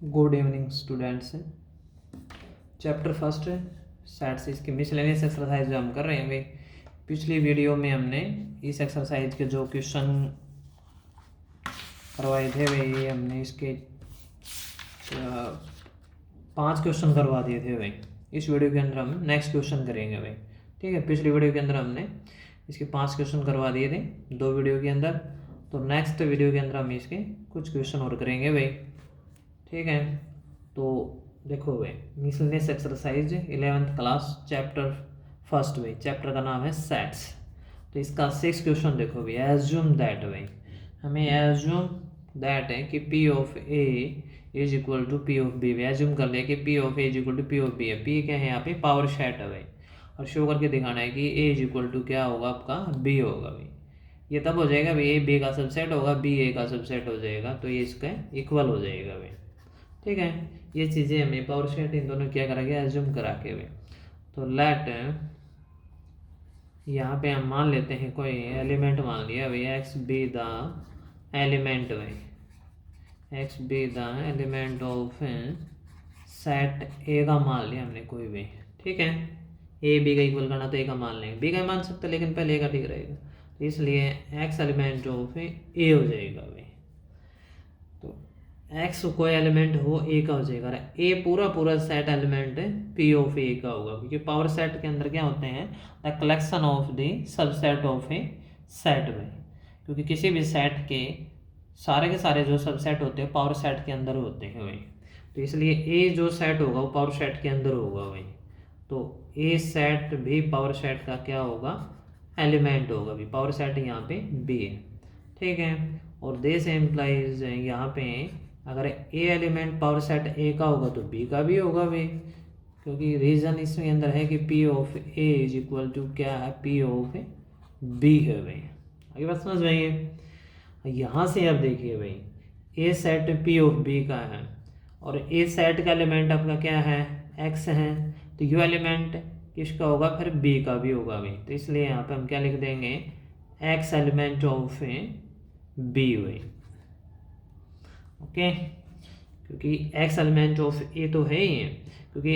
Good evening students. Chapter first sets, इसकी miscellaneous exercise जो हम कर रहे हैं भाई, पिछली वीडियो में हमने इस एक्सरसाइज के जो क्वेश्चन करवाए थे भाई, हमने इसके 5 क्वेश्चन करवा दिए थे भाई। इस वीडियो के अंदर हम नेक्स्ट क्वेश्चन करेंगे भाई, ठीक है। पिछली वीडियो के अंदर हमने इसके 5 क्वेश्चन करवा दिए थे 2 वीडियो के अंदर, तो नेक्स्ट वीडियो के अंदर हम इसके कुछ क्वेश्चन और करेंगे भाई, ठीक है। तो देखो भाई, miscellaneous exercise 11th class chapter first भाई, चैप्टर का नाम है सेट्स। तो इसका 6 क्वेश्चन देखो भाई। एज्यूम दैट भाई, हमें एज्यूम दैट है कि P of A is equal to P of B. Assume कर लिया कि P of A is equal to P of B है। पी क्या है यहाँ पे, पावर सेट है भाई, और शो करके दिखाना है कि ए इज इक्वल टू क्या होगा आपका, बी होगा भाई। ये तब हो जाएगा भाई, ए बी का सबसेट होगा, बी ए का सबसेट हो जाएगा, तो ये इसका इक्वल हो जाएगा भाई, ठीक है। ये चीज़ें हमें पावर सेट इन दोनों क्या करा गया, एज्यूम करा के हुए। तो लेट यहाँ पे हम मान लेते हैं कोई एलिमेंट मान लिया भाई, एक्स बी द एलिमेंट भाई, x be the element of set ए का मान लिया हमने कोई भी, ठीक है। ए बी का इक्वल करना तो ए का मान लेंगे, बी का मान सकते लेकिन पहले ए का ठीक रहेगा, तो इसलिए एक्स एलिमेंट ऑफ ए हो जाएगा भाई। एक्स कोई एलिमेंट हो ए का हो जाएगा, ए पूरा पूरा सेट एलिमेंट पी ऑफ ए का होगा, क्योंकि पावर सेट के अंदर क्या होते हैं, the collection of the subset of A set में। क्योंकि किसी भी सेट के सारे जो सबसेट होते हैं पावर सेट के अंदर होते हैं भाई, तो इसलिए ए जो सेट होगा वो पावर सेट के अंदर होगा भाई। तो ए सेट भी पावर सेट का क्या होगा, एलिमेंट होगा भाई। पावर सेट यहाँ पे बी है, ठीक है। और दिस एम्प्लाइज यहाँ पे अगर ए एलिमेंट पावर सेट ए का होगा तो बी का भी होगा भाई, क्योंकि रीजन इसमें अंदर है कि P of A is equal to क्या है, पी ऑफ बी है भाई। आगे बात समझ में आई है। यहाँ से अब देखिए भाई, ए सेट पी ऑफ बी का है और ए सेट का एलिमेंट आपका क्या है, एक्स है, तो यू एलिमेंट किसका होगा, फिर बी का भी होगा भाई। तो इसलिए यहाँ पे हम क्या लिख देंगे, एक्स एलिमेंट ऑफ बी भाई, ओके। क्योंकि एक्स एलिमेंट ऑफ ए तो है ही है, क्योंकि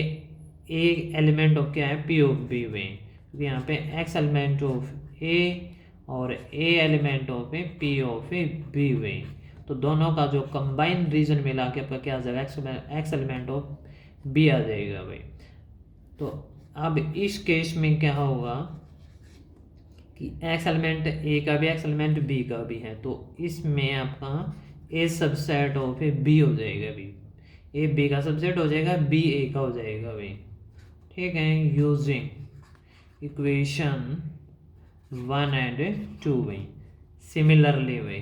ए एलिमेंट ऑफ क्या है, पी ऑफ बी वे, क्योंकि यहाँ पे एक्स एलिमेंट ऑफ ए और A element of P of B वे, तो दोनों का जो कंबाइन रीजन मिला के आपका क्या आ जाएगा, एक्स एलिमेंट ऑफ बी आ जाएगा भाई। तो अब इस केस में क्या होगा कि एक्स एलिमेंट ए का भी एक्स एलिमेंट बी का भी है, तो इसमें आपका ए सबसेट ऑफ ए बी हो जाएगा भाई, ए बी का सबसेट हो जाएगा, बी ए का हो जाएगा भाई, ठीक है। यूजिंग इक्वेशन 1 एंड 2 भाई, सिमिलरली भाई।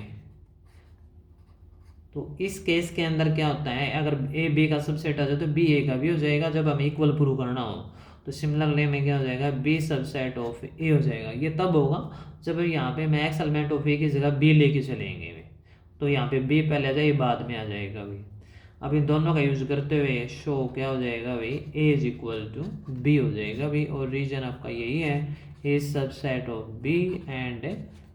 तो इस केस के अंदर क्या होता है, अगर ए बी का सबसेट आ जाए तो बी ए का भी हो जाएगा, जब हमें इक्वल प्रूव करना हो। तो सिमिलरली में क्या हो जाएगा, बी सबसेट ऑफ ए हो जाएगा। ये तब होगा जब यहाँ पे मैं एक्स एलिमेंट ऑफ ए की जगह बी लेके चलेंगे, तो यहाँ पे बी पहले आ जाए, बाद में आ जाएगा भाई। अब इन दोनों का यूज करते हुए शो क्या हो जाएगा भाई, A is equal to B हो जाएगा भाई, और रीजन आपका यही है, A subset of B and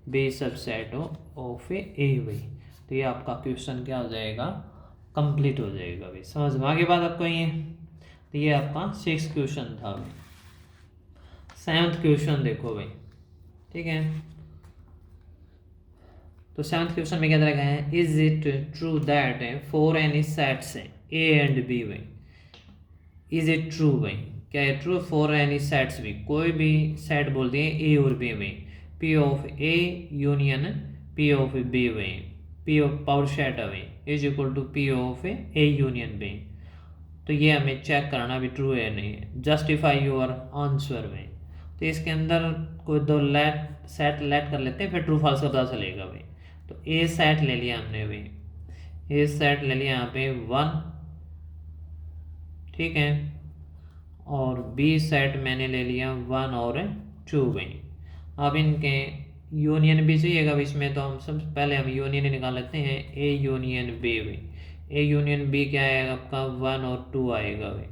B subset of A भाई। तो ये आपका क्वेश्चन क्या हो जाएगा, कंप्लीट हो जाएगा भाई। समझ में आगे बात आपको ये, तो ये आपका 6 क्वेश्चन था भाई। 7th क्वेश्चन देखो भाई, ठीक है। तो 7th क्वेश्चन में क्या रखा है, is it true that for any sets A and B भाई, इज इट ट्रू भाई, क्या है ट्रू, फॉर एनी सेट्स भी, कोई भी सेट बोल दिए ए और बी में, P of A union P of B भाई, पी ऑफ पावर सेट है भाई is equal to P of A union B. तो ये हमें चेक करना भी ट्रू है नहीं है। जस्टिफाई योर आंसर में, तो इसके अंदर कोई 2 सेट लेट कर लेते हैं, फिर ट्रू फॉल्स का पता चलेगा भाई। तो ए सेट ले लिया हमने भाई, ए सेट ले लिया यहाँ पे 1, ठीक है, और बी सेट मैंने ले लिया 1 और 2 भाई। अब इनके यूनियन भी चाहिएगा इसमें, तो हम सब पहले हम यूनियन निकाल लेते हैं, ए यूनियन बी भाई। ए यूनियन बी क्या आएगा आपका, 1 और 2 आएगा भाई,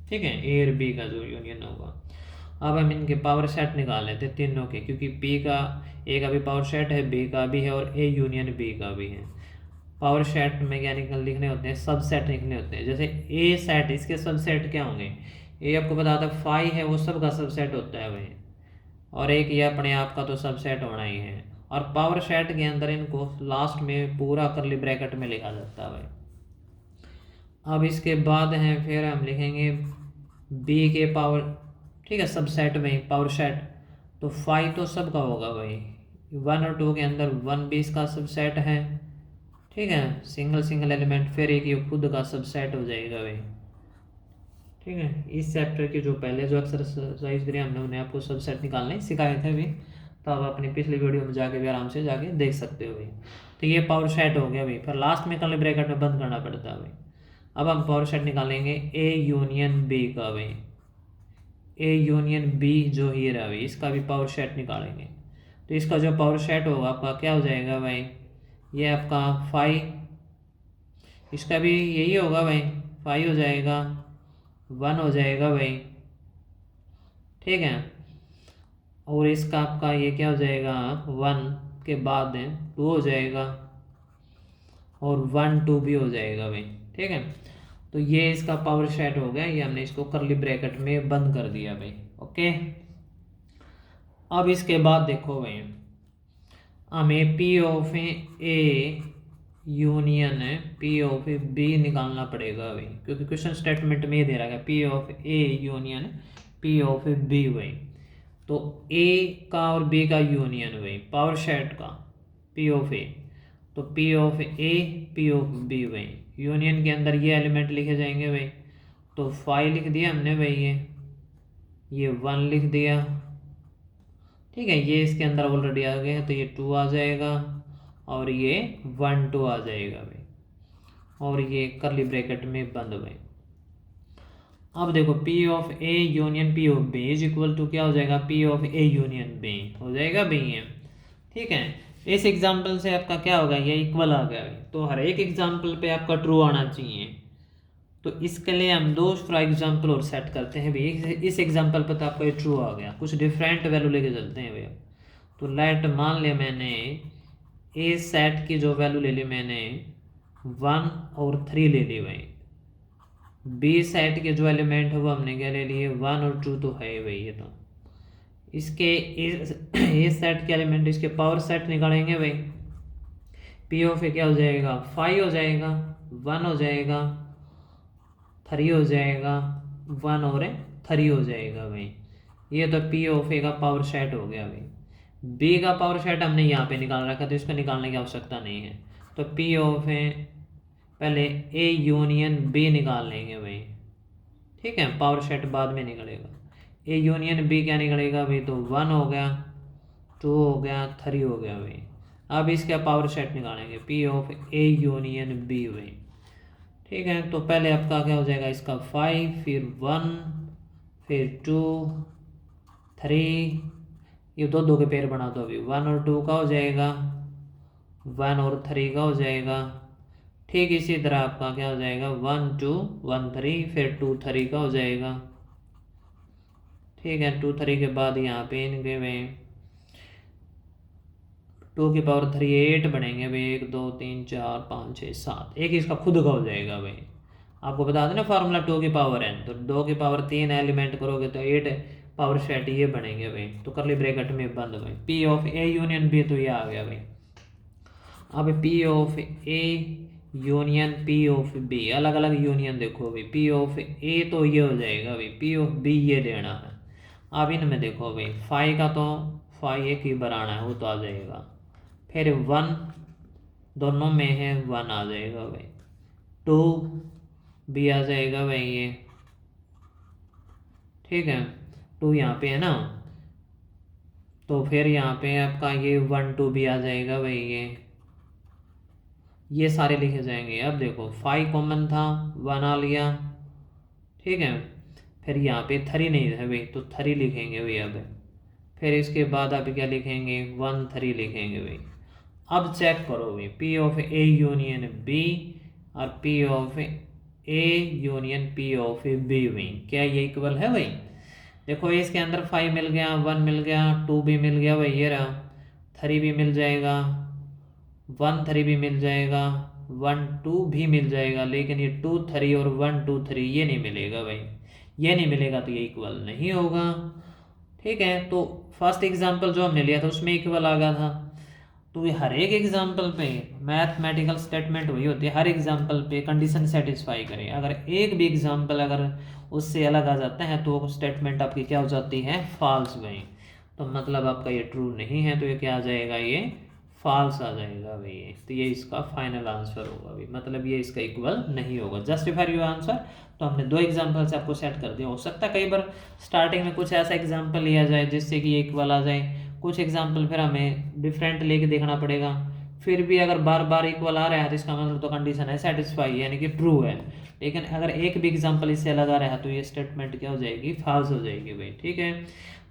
ठीक है, ए और बी का जो यूनियन होगा। अब हम इनके पावर सेट निकाल लेते हैं तीनों के, क्योंकि पी का ए का भी पावर सेट है, बी का भी है और ए यूनियन बी का भी है। पावर सेट में क्या लिखने होते हैं, सबसेट लिखने होते हैं। जैसे ए सेट, इसके सबसेट क्या होंगे, ए आपको पता था फाइव है, वो सब का सबसेट होता है भाई, और एक ये अपने आप का तो सबसेट होना ही है। और पावर सेट के अंदर इनको लास्ट में पूरा करली ब्रैकेट में लिखा जाता है भाई। अब इसके बाद हैं फिर हम लिखेंगे बी के पावर, ठीक है, सबसेट में पावर सेट, तो फाइव तो सब का होगा भाई, 1 और 2 के अंदर 1 भी इसका सबसेट है, ठीक है, सिंगल सिंगल एलिमेंट, फिर एक ये खुद का सबसेट हो जाएगा भाई, ठीक है। इस चैप्टर के जो पहले जो एक्सरसाइज करी हमने उन्हें आपको सबसेट निकालने सिखाए थे भाई, तो आप अपनी पिछली वीडियो में जाके भी आराम से जाके देख सकते हो भाई। तो ये पावर सेट हो गया भाई, फिर लास्ट में कर्ली ब्रैकेट में बंद करना पड़ता है भाई। अब हम पावर सेट निकालेंगे ए यूनियन बी का भाई, ए यूनियन बी जो ही रहा भाई, इसका भी पावर सेट निकालेंगे। तो इसका जो पावर सेट होगा आपका क्या हो जाएगा भाई, ये आपका 5, इसका भी यही होगा भाई, 5 हो जाएगा, 1 हो जाएगा भाई, ठीक है, और इसका आपका ये क्या हो जाएगा, 1 के बाद 2 हो जाएगा, और 1 2 भी हो जाएगा भाई, ठीक है। तो ये इसका पावर सेट हो गया, ये हमने इसको करली ब्रैकेट में बंद कर दिया भाई, ओके। अब इसके बाद देखो भाई, हमें P of A union P of B निकालना पड़ेगा भाई, क्योंकि क्वेश्चन स्टेटमेंट में दे रहा है P of A union P of B भाई। तो ए का और बी का यूनियन भाई, पावर सेट का पी ऑफ ए, तो P of A P of B भाई, यूनियन के अंदर ये एलिमेंट लिखे जाएंगे भाई। तो 5 लिख दिया हमने भाई, ये 1 लिख दिया, ठीक है, ये इसके अंदर ऑलरेडी आ गए हैं, तो ये 2 आ जाएगा, और ये 1 2 आ जाएगा भाई, और ये करली ब्रैकेट में बंद भाई। अब देखो P of A union P of B is equal to क्या हो जाएगा, P of A union B हो जाएगा भाई ये, ठीक है। इस एग्जाम्पल से आपका क्या होगा, ये इक्वल आ गया भाई, तो हर एक एग्जाम्पल पे आपका ट्रू आना चाहिए। तो इसके लिए हम दो फॉर एग्जाम्पल और सेट करते हैं भाई, इस एग्जाम्पल पर तो आपका ये ट्रू आ गया, कुछ डिफरेंट वैल्यू लेके चलते हैं भैया। तो लेट मान लिया मैंने ए सेट की जो वैल्यू ले ली मैंने 1 और 3 ले ली भाई, बी सेट के जो एलिमेंट है वो हमने क्या ले लिए 1 और 2 तो है भाई, ये तो इसके ए सेट के एलिमेंट इसके पावर सेट निकालेंगे भाई, पी ऑफ ए क्या हो जाएगा, 5 हो जाएगा, 1 हो जाएगा, 3 हो जाएगा, 1 और 3 हो जाएगा भाई। ये तो पी ऑफ ए का पावर सेट हो गया भाई। बी का पावर सेट हमने यहाँ पे निकाल रखा, तो इसको निकालने की आवश्यकता नहीं है। तो पी ऑफ ए पहले ए यूनियन बी निकाल लेंगे भाई, ठीक है, पावर सेट बाद में निकलेगा। ए यूनियन बी क्या निकलेगा भाई, तो 1 हो गया, 2 हो गया, 3 हो गया भाई। अब इसका पावर सेट निकालेंगे P of A union B भाई, ठीक है। तो पहले आपका क्या हो जाएगा, इसका 5, फिर 1, फिर 2, 3, ये दो दो के पेयर बना दो अभी, 1 और 2 का हो जाएगा, 1 और 3 का हो जाएगा, ठीक इसी तरह आपका क्या हो जाएगा 1 2 1 3, फिर 2 3 का हो जाएगा, ठीक है। 2 3 के बाद यहाँ पे इनके में 2 की पावर 3 8 बनेंगे भाई, 1 2 3 4 5 6 7, एक इसका खुद का हो जाएगा भाई। आपको बता देना फार्मूला 2 की पावर n, तो 2 की पावर 3 एलिमेंट करोगे तो 8 पावर सेट ये बनेंगे भाई, तो करली ब्रैकेट में बंद भाई। P of A union B तो ये आ गया भाई। अब P of A union P of B, अलग अलग यूनियन देखो भाई, पी ऑफ ए तो ये हो जाएगा भाई, पी ऑफ बी ये लेना है। अब इनमें देखो भाई 5 का तो 5 एक ही बनाना है, वो तो आ जाएगा, फिर 1 दोनों में है 1 आ जाएगा भाई, 2 भी आ जाएगा भाई ये, ठीक है, 2 यहाँ पे है ना, तो फिर यहाँ पे आपका ये 1 2 भी आ जाएगा भाई, ये सारे लिखे जाएंगे। अब देखो 5 कॉमन था, 1 आ लिया, ठीक है, फिर यहाँ पे 3 नहीं है भाई, तो 3 लिखेंगे भाई। अब फिर इसके बाद आप क्या लिखेंगे 1 3 लिखेंगे भाई। अब चेक करो भाई P of A union B और P of A union P of B भाई, क्या ये इक्वल है भाई। देखो इसके अंदर 5 मिल गया, 1 मिल गया, 2 भी मिल गया भाई, ये रहा, 3 भी मिल जाएगा, 1 3 भी मिल जाएगा, 1 2 भी मिल जाएगा, लेकिन ये 2 3 और 1 2 3 ये नहीं मिलेगा भाई, ये नहीं मिलेगा तो ये इक्वल नहीं होगा। ठीक है, तो फर्स्ट एग्जांपल जो हमने लिया था उसमें इक्वल आ गया था। तो ये हर एक एग्जांपल पे मैथमेटिकल स्टेटमेंट वही होती है, हर एग्जांपल पे कंडीशन सेटिस्फाई करें। अगर एक भी एग्जांपल अगर उससे अलग आ जाता है तो स्टेटमेंट आपकी क्या हो जाती है, फॉल्स भाई। तो मतलब आपका ये ट्रू नहीं है, तो ये क्या आ जाएगा, ये फॉल्स आ जाएगा भाई। तो ये इसका फाइनल आंसर होगा भाई, मतलब ये इसका इक्वल नहीं होगा। Justify your answer. तो हमने 2 एग्जांपल से आपको सेट कर दिया। हो सकता है कई बार स्टार्टिंग में कुछ ऐसा एग्जांपल लिया जाए जिससे कि इक्वल आ जाए, कुछ एग्जांपल फिर हमें डिफरेंट लेके देखना पड़ेगा। फिर भी अगर बार बार इक्वल आ रहा है तो इसका मतलब तो कंडीशन है सेटिस्फाई, यानी कि ट्रू है। लेकिन अगर एक भी एग्जांपल इससे अलग आ रहा है तो ये स्टेटमेंट क्या हो जाएगी, फॉल्स हो जाएगी भाई। ठीक है,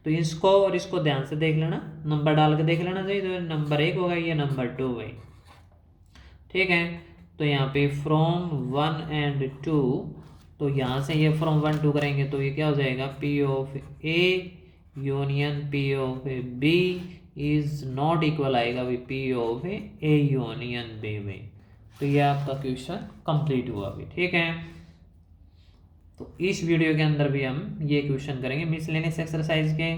तो इसको और इसको ध्यान से देख लेना, नंबर डाल के देख लेना चाहिए। तो नंबर 1 होगा, ये नंबर 2 भाई। ठीक है, तो यहाँ पे फ्रॉम 1 and 2, तो यहाँ से ये फ्रॉम 1 2 करेंगे तो ये क्या हो जाएगा, P of A union P of A B is not equal आएगा भाई P of A union B भाई। तो ये आपका क्वेश्चन कंप्लीट हुआ भाई। ठीक है, तो इस वीडियो के अंदर भी हम ये क्वेश्चन करेंगे मिसलेनियस एक्सरसाइज के,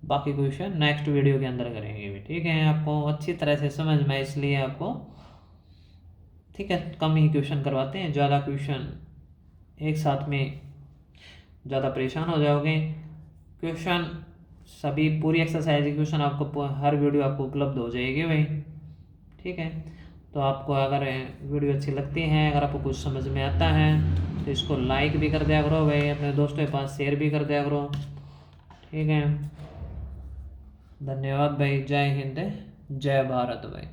बाकी क्वेश्चन नेक्स्ट वीडियो के अंदर करेंगे भी। ठीक है, आपको अच्छी तरह से समझ में, इसलिए आपको ठीक है कम ही क्वेश्चन करवाते हैं, ज़्यादा क्वेश्चन एक साथ में ज़्यादा परेशान हो जाओगे। क्वेश्चन सभी पूरी एक्सरसाइज के क्वेश्चन आपको हर वीडियो आपको उपलब्ध हो जाएगी भाई। ठीक है, तो आपको अगर वीडियो अच्छी लगती है, अगर आपको कुछ समझ में आता है तो इसको लाइक भी कर दिया करो भाई, अपने दोस्तों के पास शेयर भी कर दिया करो। ठीक है, धन्यवाद भाई। जय हिंद, जय भारत भाई।